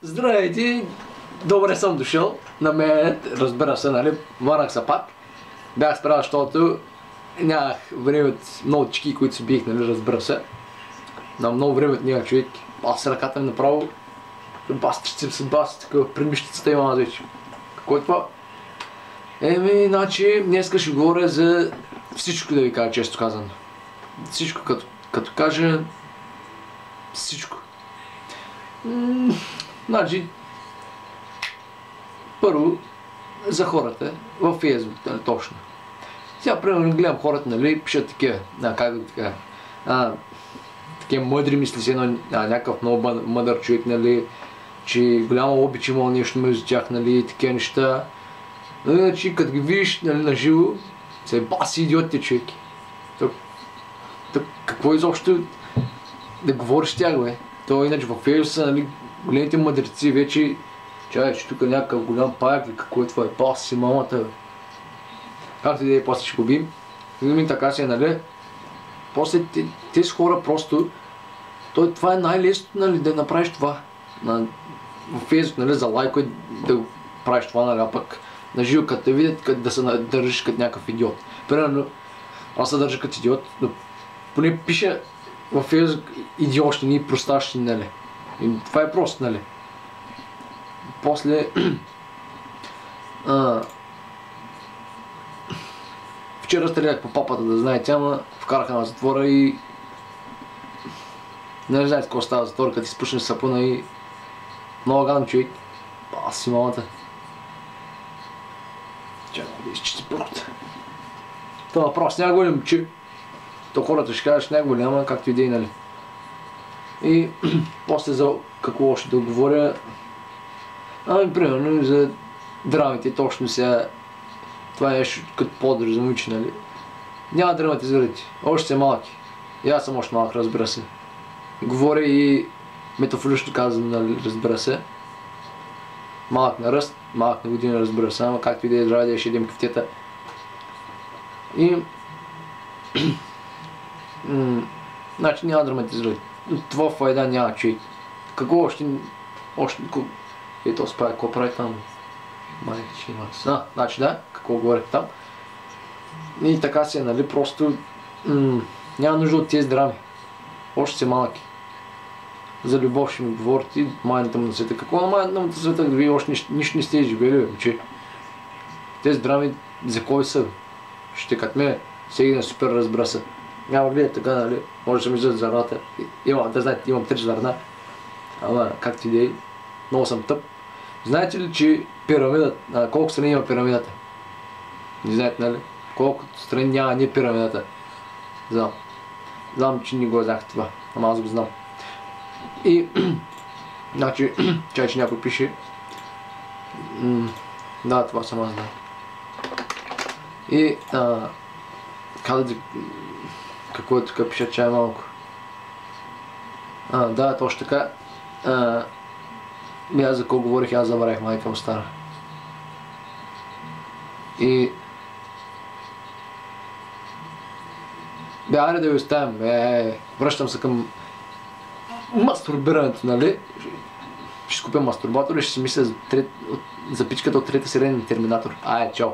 Здравейте, добре съм дошъл на мен, разбира се, нали, върнах се пак. Бях спрял, защото нямах време от много чеки, които си биех, нали, разбира се. На много време от няма човек. Аз ръката ми направо, бас трицепс, бас такова, предмишницата имам аз вече. Какво е това? Значи, днеска ще говоря за всичко, да ви кажа често казано. Всичко, като кажа всичко. Значи, първо, за хората във Фейсбук, нали, точно. Сега, примерно, гледам хората, нали, пишат такива, как да така, такива мъдри мисли си, някакъв много мъдър човек, нали, че голямо обич имал нещо между тях, нали, такива неща. Значи, като ги видиш, нали, на живо, се баси идиотите човек. Какво изобщо да говориш с тях, бе? То иначе във Фейсбук са, нали, големите мъдреци вече, чай, че тук е някакъв голям паяк или какво е това, пас си мамата, бе. Както и да е, после ще губим. И така си, нали? После тези хора просто, това е най-лесно, нали, да направиш това. В Фейсбук, нали, за лайко да го правиш това, нали, а пък на живо, като те видят, да се държиш като някакъв идиот. Примерно, аз се държа като идиот, но поне пиша във Фейсбук идиотщини и простащини, нали. И това е просто, нали. После вчера стрелях по папата, да знаете, ама вкараха на затвора и не знаете какво става затвора, като изпушнеш сапуна и много гаден човек. Аз си мамата. Чакай да изчисти първата. Това въпрос няма голям, че то хората ще кажеш няма голяма, както и да е, нали. И после за какво още да говоря, примерно за драмите, точно сега, това е нещо като подър за момиче, нали. Няма драматизирайте, още са малки. И аз съм още малък, разбира се. Говоря и метафорично казвам, нали, разбира се. Малък на ръст, малък на година, разбира се, ама както и да е, здраве да ще едем кафтета. И значи няма драматизирайте. Това файда няма човек. Какво още ето спая, какво прави там? Майка, че има. Значи да, какво говорих там. И така си, нали, просто няма нужда от тези драми. Още си малки. За любов ще ми говорите, майната му на света. Какво на майната му на света, да вие още нищо не сте изживели, бе, момче. Тези драми за кой са? Ще като ме, всеки ден супер разбра се. Няма гледа така, нали, може да ми излизат зърната. Да знаете, имам 3 зърна. Ама, както и да е, много съм тъп. Знаете ли, че пирамидата, колко страни има пирамидата? Не знаете, нали? Колко страни няма не пирамидата? Знам. Знам, че не го знаете това, ама аз го знам. И, значи, чай, че някой пише. Да, това съм аз, да. И, какво е тук, пиша чай малко. Да, точно така. Аз за какво говорих, аз забравих, майка му стара. И айде да ви оставим, връщам се към мастурбирането, нали? Ще си купя мастурбатор и ще си мисля за пичката от трета серия на Терминатор. Чао!